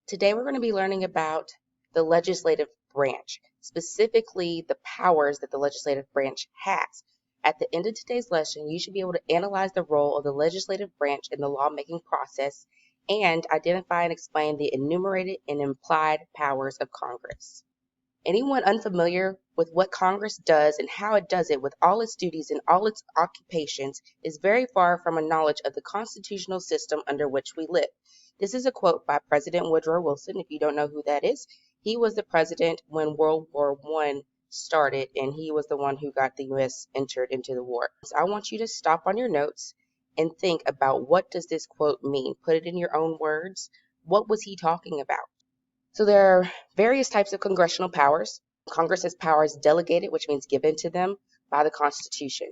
Today we're going to be learning about the legislative branch, specifically the powers that the legislative branch has. At the end of today's lesson, you should be able to analyze the role of the legislative branch in the lawmaking process and identify and explain the enumerated and implied powers of Congress. Anyone unfamiliar with what Congress does and how it does it with all its duties and all its occupations is very far from a knowledge of the constitutional system under which we live. This is a quote by President Woodrow Wilson. If you don't know who that is, he was the president when World War I started, and he was the one who got the U.S. entered into the war. So I want you to stop on your notes and think about, what does this quote mean? Put it in your own words. What was he talking about? So there are various types of congressional powers. Congress has powers delegated, which means given to them by the Constitution.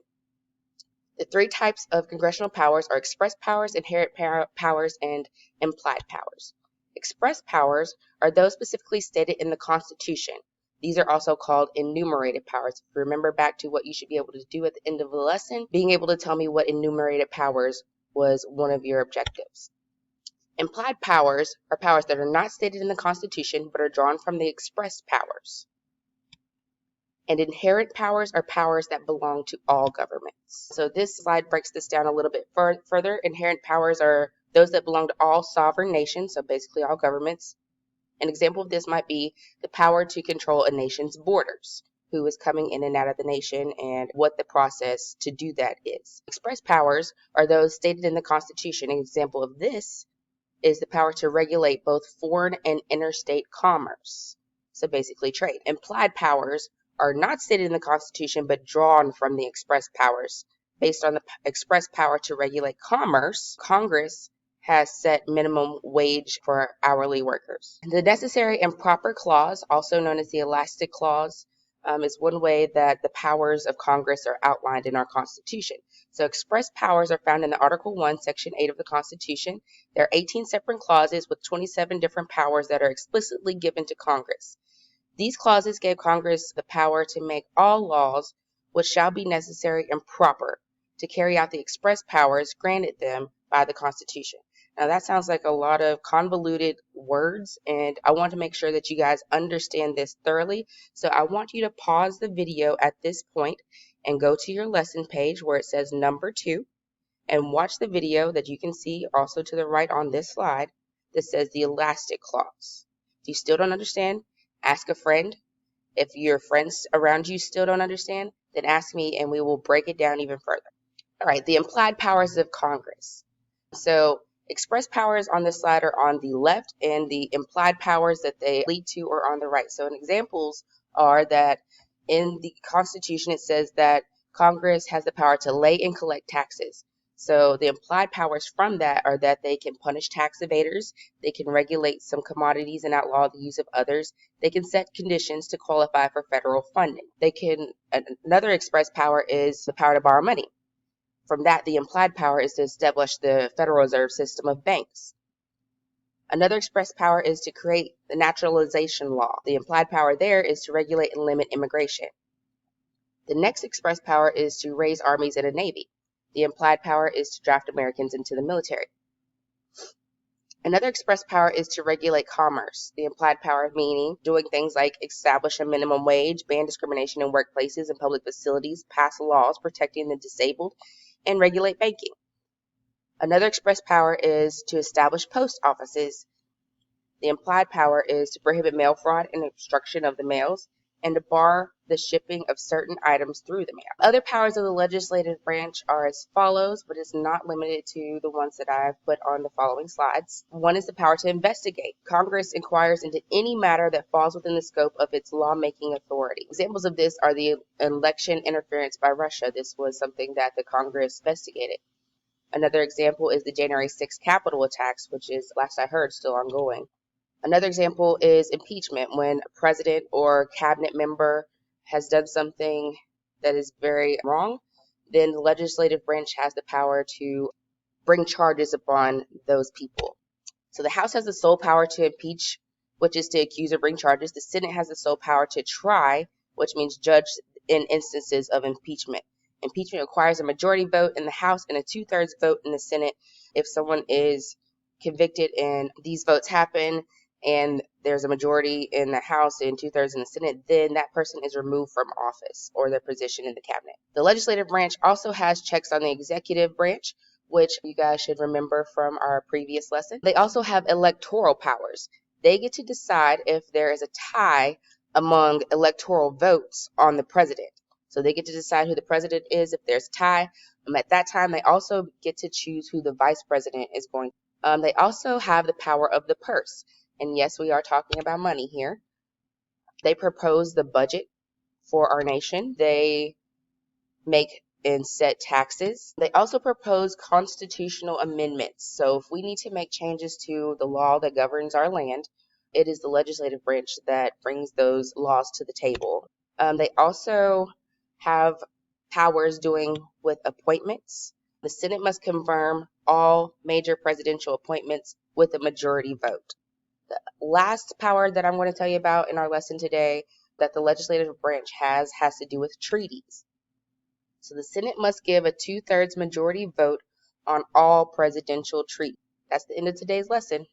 The three types of congressional powers are express powers, inherent powers, and implied powers. Express powers are those specifically stated in the Constitution. These are also called enumerated powers. If you remember back to what you should be able to do at the end of the lesson, being able to tell me what enumerated powers was one of your objectives. Implied powers are powers that are not stated in the Constitution but are drawn from the express powers. And inherent powers are powers that belong to all governments. So this slide breaks this down a little bit further. Inherent powers are those that belong to all sovereign nations, so basically all governments. An example of this might be the power to control a nation's borders, who is coming in and out of the nation, and what the process to do that is. Express powers are those stated in the Constitution. An example of this is the power to regulate both foreign and interstate commerce, so basically trade. Implied powers are not stated in the Constitution but drawn from the express powers. Based on the express power to regulate commerce, Congress has set minimum wage for hourly workers. The necessary and proper clause, also known as the elastic clause, is one way that the powers of Congress are outlined in our Constitution. So express powers are found in the Article 1, Section 8 of the Constitution. There are 18 separate clauses with 27 different powers that are explicitly given to Congress. These clauses gave Congress the power to make all laws which shall be necessary and proper to carry out the express powers granted them by the Constitution. Now that sounds like a lot of convoluted words, and I want to make sure that you guys understand this thoroughly. So I want you to pause the video at this point and go to your lesson page where it says number 2 and watch the video that you can see also to the right on this slide that says the elastic clause. If you still don't understand, ask a friend. If your friends around you still don't understand, then ask me and we will break it down even further. All right, the implied powers of Congress. So express powers on this slide are on the left, and the implied powers that they lead to are on the right. So examples are that in the Constitution it says that Congress has the power to lay and collect taxes. So the implied powers from that are that they can punish tax evaders, they can regulate some commodities and outlaw the use of others, they can set conditions to qualify for federal funding. Another express power is the power to borrow money. From that, the implied power is to establish the Federal Reserve System of banks. Another express power is to create the naturalization law. The implied power there is to regulate and limit immigration. The next express power is to raise armies and a navy. The implied power is to draft Americans into the military. Another express power is to regulate commerce. The implied power meaning doing things like establish a minimum wage, ban discrimination in workplaces and public facilities, pass laws protecting the disabled, and regulate banking. Another express power is to establish post offices. The implied power is to prohibit mail fraud and obstruction of the mails, and to bar the shipping of certain items through the mail. Other powers of the legislative branch are as follows, but it's not limited to the ones that I've put on the following slides. One is the power to investigate. Congress inquires into any matter that falls within the scope of its lawmaking authority. Examples of this are the election interference by Russia. This was something that the Congress investigated. Another example is the January 6th Capitol attacks, which is, last I heard, still ongoing. Another example is impeachment, when a president or cabinet member has done something that is very wrong, then the legislative branch has the power to bring charges upon those people. So the House has the sole power to impeach, which is to accuse or bring charges. The Senate has the sole power to try, which means judge in instances of impeachment. Impeachment requires a majority vote in the House and a 2/3 vote in the Senate. If someone is convicted and these votes happen, and there's a majority in the House and 2/3 in the Senate, then that person is removed from office or their position in the cabinet. The legislative branch also has checks on the executive branch, which you guys should remember from our previous lesson. They also have electoral powers. They get to decide if there is a tie among electoral votes on the president. So they get to decide who the president is if there's a tie. At that time, they also get to choose who the vice president is going to. They also have the power of the purse. And yes, we are talking about money here. They propose the budget for our nation. They make and set taxes. They also propose constitutional amendments. So if we need to make changes to the law that governs our land, it is the legislative branch that brings those laws to the table. They also have powers doing with appointments. The Senate must confirm all major presidential appointments with a majority vote. The last power that I'm going to tell you about in our lesson today that the legislative branch has to do with treaties. So the Senate must give a 2/3 majority vote on all presidential treaties. That's the end of today's lesson.